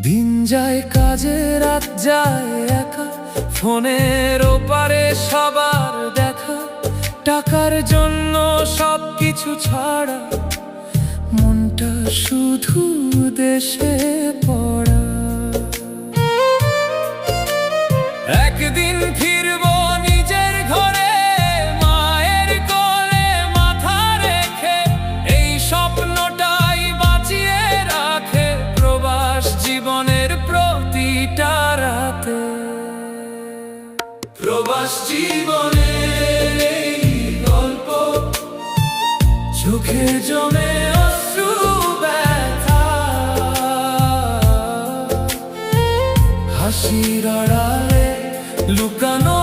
দিন যায় কাজে, রাত যায় একা, ফোনের ওপারে সবার দেখা। টাকার জন্য সবকিছু ছাড়া, মনটা শুধু দেশে পড়া। একদিন ফিরবো নিজের ঘরে, মায়ের কোলে মাথা রেখে। এই স্বপ্নটাই বাঁচিয়ে রাখে প্রবাস জীবনের প্রতিটা রাতে। প্রবাস জীবনের এই গল্প, চোখে জমে অশ্রু ব্যথা, হাসির আড়ালে লুকানো